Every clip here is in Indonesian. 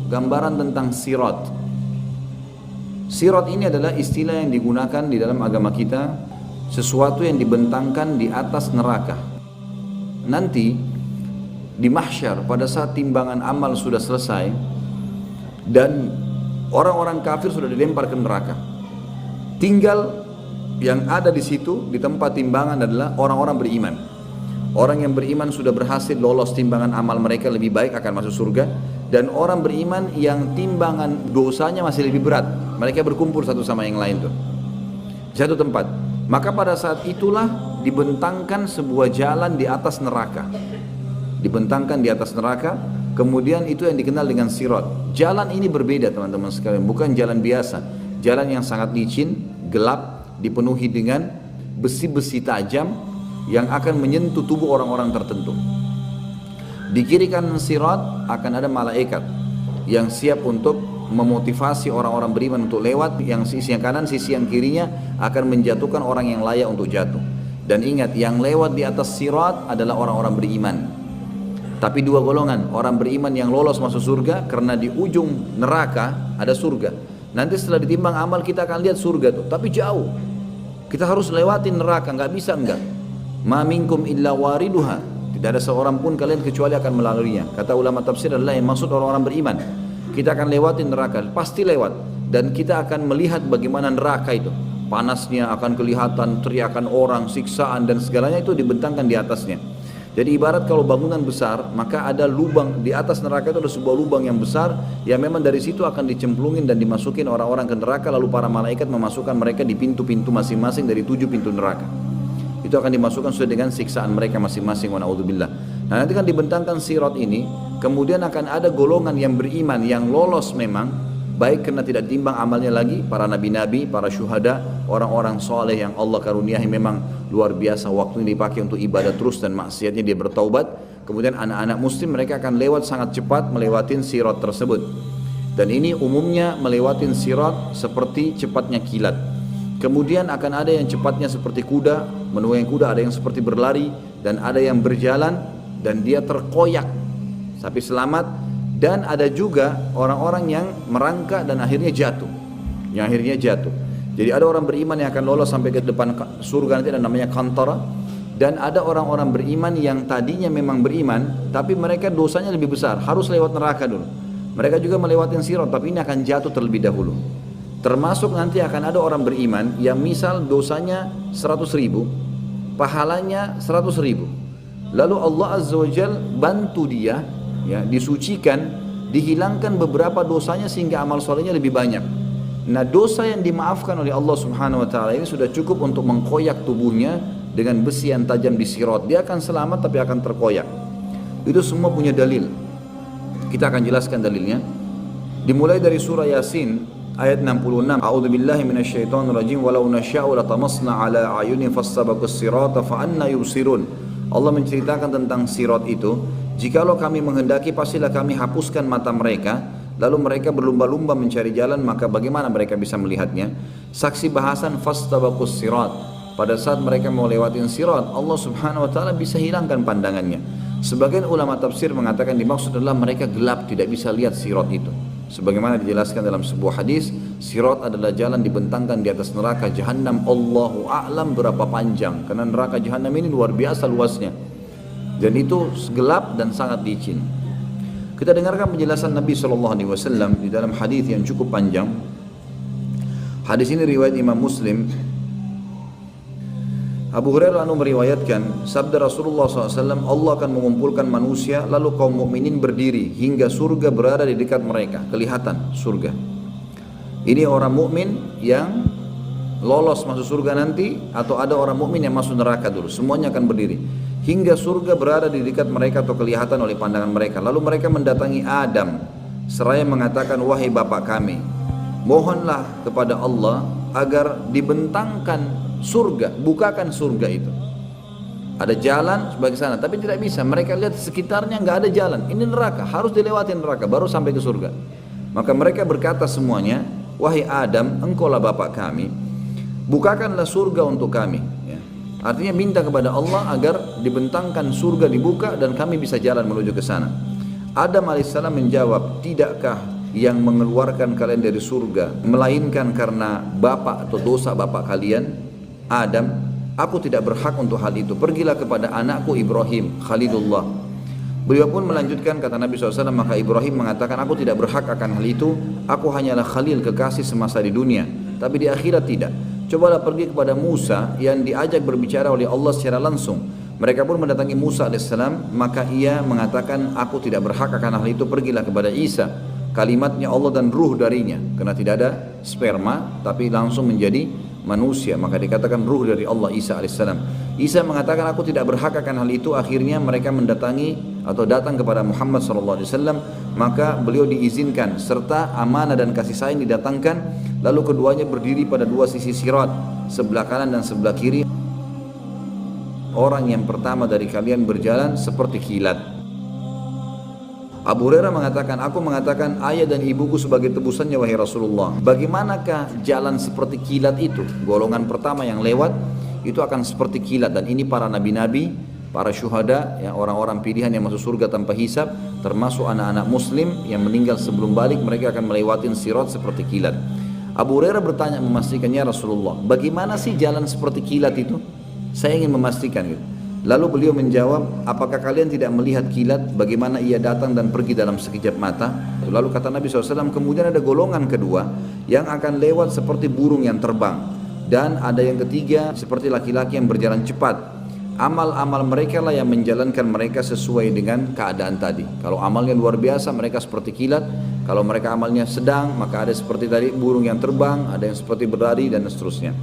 gambaran tentang sirat. Sirat ini adalah istilah yang digunakan di dalam agama kita, sesuatu yang dibentangkan di atas neraka. Nanti di mahsyar pada saat timbangan amal sudah selesai dan orang-orang kafir sudah dilempar ke neraka, tinggal yang ada di situ di tempat timbangan adalah orang-orang beriman. Orang yang beriman sudah berhasil lolos timbangan amal mereka lebih baik akan masuk surga, dan orang beriman yang timbangan dosanya masih lebih berat, mereka berkumpul satu sama yang lain tuh satu tempat. Maka pada saat itulah dibentangkan sebuah jalan di atas neraka, dibentangkan di atas neraka. Kemudian itu yang dikenal dengan sirat. Jalan ini berbeda teman-teman sekalian, bukan jalan biasa, jalan yang sangat licin, gelap, dipenuhi dengan besi-besi tajam yang akan menyentuh tubuh orang-orang tertentu. Di kiri kanan sirat akan ada malaikat yang siap untuk memotivasi orang-orang beriman untuk lewat. Yang sisi yang kanan, sisi yang kirinya akan menjatuhkan orang yang layak untuk jatuh. Dan ingat, yang lewat di atas sirat adalah orang-orang beriman. Tapi dua golongan, orang beriman yang lolos masuk surga karena di ujung neraka ada surga. Nanti setelah ditimbang amal kita akan lihat surga tuh, tapi jauh. Kita harus lewatin neraka, nggak bisa enggak. Ma minkum illa wariduha, tidak ada seorang pun kalian kecuali akan melaluinya. Kata ulama tafsir adalah yang maksud orang-orang beriman. Kita akan lewatin neraka, pasti lewat, dan kita akan melihat bagaimana neraka itu. Panasnya akan kelihatan, teriakan orang, siksaan dan segalanya itu dibentangkan di atasnya. Jadi ibarat kalau bangunan besar, maka ada lubang di atas neraka itu, ada sebuah lubang yang besar yang memang dari situ akan dicemplungin dan dimasukin orang-orang ke neraka, lalu para malaikat memasukkan mereka di pintu-pintu masing-masing dari 7 pintu neraka. Itu akan dimasukkan sesuai dengan siksaan mereka masing-masing, wa na'udzubillah. Nah, nanti kan dibentangkan sirat ini, kemudian akan ada golongan yang beriman yang lolos memang, baik karena tidak ditimbang amalnya lagi, para nabi-nabi, para syuhada, orang-orang soleh yang Allah karuniai memang luar biasa, waktunya dipakai untuk ibadah terus dan maksiatnya dia bertaubat. Kemudian anak-anak muslim, mereka akan lewat sangat cepat melewatin sirat tersebut. Dan ini umumnya melewatin sirat seperti cepatnya kilat. Kemudian akan ada yang cepatnya seperti kuda, menunggangi kuda, ada yang seperti berlari, dan ada yang berjalan dan dia terkoyak tapi selamat. Dan ada juga orang-orang yang merangkak dan akhirnya jatuh, Jadi ada orang beriman yang akan lolos sampai ke depan surga, nanti ada namanya kantara. Dan ada orang-orang beriman yang tadinya memang beriman, tapi mereka dosanya lebih besar, harus lewat neraka dulu. Mereka juga melewati sirat, tapi ini akan jatuh terlebih dahulu. Termasuk nanti akan ada orang beriman yang misal dosanya 100.000, pahalanya 100.000. Lalu Allah Azza wa Jal bantu dia, ya, disucikan, dihilangkan beberapa dosanya sehingga amal solehnya lebih banyak. Nah, dosa yang dimaafkan oleh Allah Subhanahu wa taala ini sudah cukup untuk mengkoyak tubuhnya dengan besi yang tajam di sirat. Dia akan selamat tapi akan terkoyak. Itu semua punya dalil. Kita akan jelaskan dalilnya. Dimulai dari surah Yasin ayat 66. A'udzubillahi minasyaitonirrajim. Walau nasya'u latamasna 'ala a'yunihim fastabaqus sirata fa anna yubsirun. Allah menceritakan tentang sirat itu. Jikalau kami menghendaki, pastilah kami hapuskan mata mereka, lalu mereka berlumba-lumba mencari jalan, maka bagaimana mereka bisa melihatnya? Saksi bahasan fastabaqus sirat. Pada saat mereka mau lewatin sirat, Allah Subhanahu wa taala bisa hilangkan pandangannya. Sebagian ulama tafsir mengatakan dimaksud adalah mereka gelap, tidak bisa lihat sirat itu. Sebagaimana dijelaskan dalam sebuah hadis, sirat adalah jalan dibentangkan di atas neraka Jahannam. Allahu a'lam berapa panjang, karena neraka Jahannam ini luar biasa luasnya. Dan itu gelap dan sangat licin. Kita dengarkan penjelasan Nabi SAW di dalam hadis yang cukup panjang. Hadis ini riwayat Imam Muslim. Abu Hurairah meriwayatkan sabda Rasulullah SAW, Allah akan mengumpulkan manusia lalu kaum mukminin berdiri hingga surga berada di dekat mereka, kelihatan surga. Ini orang mukmin yang lolos masuk surga nanti, atau ada orang mukmin yang masuk neraka dulu, semuanya akan berdiri hingga surga berada di dekat mereka atau kelihatan oleh pandangan mereka. Lalu mereka mendatangi Adam seraya mengatakan, wahai bapak kami, mohonlah kepada Allah agar dibentangkan surga, bukakan surga itu. Ada jalan sebagai sana, tapi tidak bisa. Mereka lihat sekitarnya nggak ada jalan. Ini neraka, harus dilewati neraka baru sampai ke surga. Maka mereka berkata semuanya, wahai Adam, engkaulah bapak kami, bukakanlah surga untuk kami. Ya. Artinya minta kepada Allah agar dibentangkan surga dibuka dan kami bisa jalan menuju ke sana. Adam alaihissalam menjawab, tidakkah yang mengeluarkan kalian dari surga melainkan karena bapak atau dosa bapak kalian Adam, aku tidak berhak untuk hal itu. Pergilah kepada anakku Ibrahim Khalilullah. Beliau pun melanjutkan, kata Nabi SAW, maka Ibrahim mengatakan, aku tidak berhak akan hal itu, aku hanyalah Khalil, kekasih semasa di dunia, tapi di akhirat tidak. Cobalah pergi kepada Musa yang diajak berbicara oleh Allah secara langsung. Mereka pun mendatangi Musa AS, maka ia mengatakan, aku tidak berhak akan hal itu. Pergilah kepada Isa, kalimatnya Allah dan ruh darinya, karena tidak ada sperma tapi langsung menjadi manusia, maka dikatakan ruh dari Allah Isa AS. Isa mengatakan, aku tidak berhak akan hal itu. Akhirnya mereka mendatangi atau datang kepada Muhammad SAW, maka beliau diizinkan serta amanah dan kasih sayang didatangkan. Lalu keduanya berdiri pada dua sisi sirat, sebelah kanan dan sebelah kiri. Orang yang pertama dari kalian berjalan seperti kilat. Abu Hurairah mengatakan, aku mengatakan ayah dan ibuku sebagai tebusannya wahai Rasulullah. Bagaimanakah jalan seperti kilat itu? Golongan pertama yang lewat itu akan seperti kilat, dan ini para nabi-nabi, para syuhada, ya, orang-orang pilihan yang masuk surga tanpa hisab, termasuk anak-anak muslim yang meninggal sebelum balik, mereka akan melewati sirat seperti kilat. Abu Hurairah bertanya memastikannya, Rasulullah, bagaimana sih jalan seperti kilat itu? Saya ingin memastikan gitu. Lalu beliau menjawab, apakah kalian tidak melihat kilat bagaimana ia datang dan pergi dalam sekejap mata? Lalu kata Nabi SAW, kemudian ada golongan kedua yang akan lewat seperti burung yang terbang, dan ada yang ketiga seperti laki-laki yang berjalan cepat. Amal-amal mereka lah yang menjalankan mereka sesuai dengan keadaan tadi. Kalau amalnya luar biasa, mereka seperti kilat. Kalau mereka amalnya sedang, maka ada seperti tadi burung yang terbang, ada yang seperti berlari, dan seterusnya.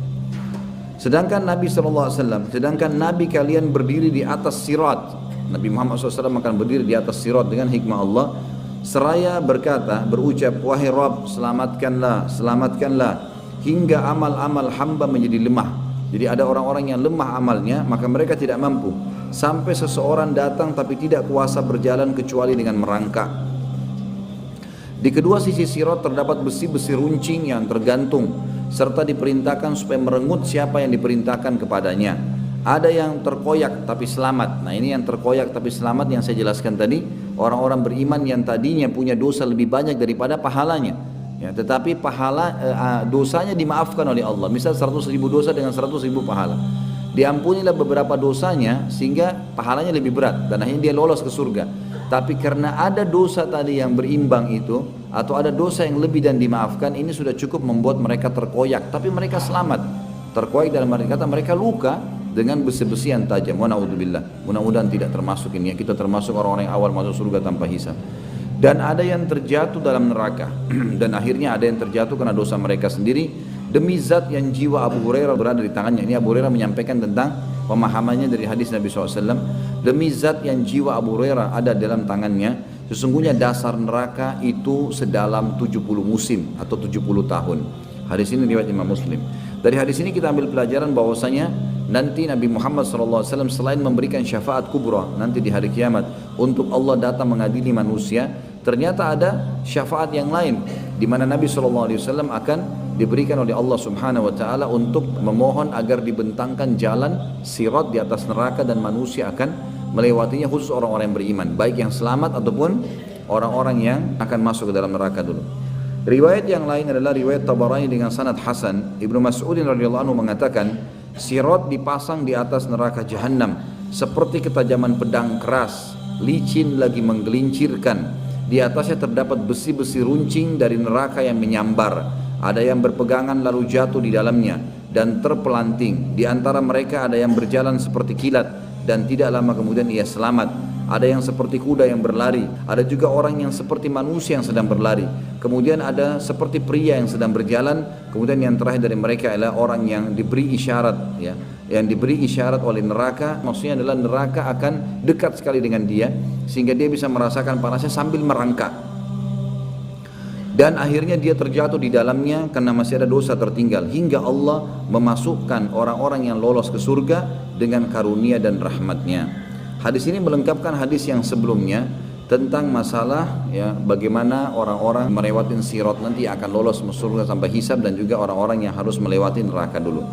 Sedangkan Nabi SAW, sedangkan Nabi kalian berdiri di atas sirat. Nabi Muhammad SAW akan berdiri di atas sirat dengan hikmah Allah, seraya berkata, berucap, wahai Rabb, selamatkanlah, selamatkanlah, hingga amal-amal hamba menjadi lemah. Jadi ada orang-orang yang lemah amalnya, maka mereka tidak mampu. Sampai seseorang datang tapi tidak kuasa berjalan kecuali dengan merangkak. Di kedua sisi sirat terdapat besi-besi runcing yang tergantung, serta diperintahkan supaya merengut siapa yang diperintahkan kepadanya. Ada yang terkoyak tapi selamat. Nah, ini yang terkoyak tapi selamat yang saya jelaskan tadi, orang-orang beriman yang tadinya punya dosa lebih banyak daripada pahalanya, ya, tetapi dosanya dimaafkan oleh Allah. Misal 100.000 dosa dengan 100.000 pahala, diampunilah beberapa dosanya sehingga pahalanya lebih berat, dan akhirnya dia lolos ke surga. Tapi karena ada dosa tadi yang berimbang itu, atau ada dosa yang lebih dan dimaafkan, ini sudah cukup membuat mereka terkoyak, tapi mereka selamat. Terkoyak dalam arti kata mereka luka dengan besi-besi yang tajam. Wa na'udzubillah, mudah-mudahan tidak termasuk ini, kita termasuk orang-orang yang awal masuk surga tanpa hisab. Dan ada yang terjatuh dalam neraka dan akhirnya ada yang terjatuh karena dosa mereka sendiri. Demi zat yang jiwa Abu Hurairah berada di tangannya. Ini Abu Hurairah menyampaikan tentang pemahamannya dari hadis Nabi SAW. Demi zat yang jiwa Abu Hurairah ada dalam tangannya, sesungguhnya dasar neraka itu sedalam 70 musim atau 70 tahun. Hadis ini riwayat Imam Muslim. Dari hadis ini kita ambil pelajaran bahwasanya nanti Nabi Muhammad SAW selain memberikan syafaat kubra nanti di hari kiamat untuk Allah datang mengadili manusia, ternyata ada syafaat yang lain di mana Nabi SAW akan diberikan oleh Allah Subhanahu wa taala untuk memohon agar dibentangkan jalan sirat di atas neraka dan manusia akan melewatinya, khusus orang-orang yang beriman, baik yang selamat ataupun orang-orang yang akan masuk ke dalam neraka dulu. Riwayat yang lain adalah riwayat Tabarani dengan sanad hasan. Ibnu Mas'ud radhiyallahu anhu mengatakan, sirat dipasang di atas neraka jahanam seperti ketajaman pedang keras, licin lagi menggelincirkan. Di atasnya terdapat besi-besi runcing dari neraka yang menyambar. Ada yang berpegangan lalu jatuh di dalamnya dan terpelanting. Di antara mereka ada yang berjalan seperti kilat dan tidak lama kemudian ia selamat. Ada yang seperti kuda yang berlari. Ada juga orang yang seperti manusia yang sedang berlari. Kemudian ada seperti pria yang sedang berjalan. Kemudian yang terakhir dari mereka adalah orang yang diberi isyarat, ya, yang diberi isyarat oleh neraka. Maksudnya adalah neraka akan dekat sekali dengan dia sehingga dia bisa merasakan panasnya sambil merangkak. Dan akhirnya dia terjatuh di dalamnya karena masih ada dosa tertinggal, hingga Allah memasukkan orang-orang yang lolos ke surga dengan karunia dan rahmatnya. Hadis ini melengkapkan hadis yang sebelumnya tentang masalah, ya, bagaimana orang-orang melewati sirat nanti akan lolos ke surga sampai hisab, dan juga orang-orang yang harus melewati neraka dulu.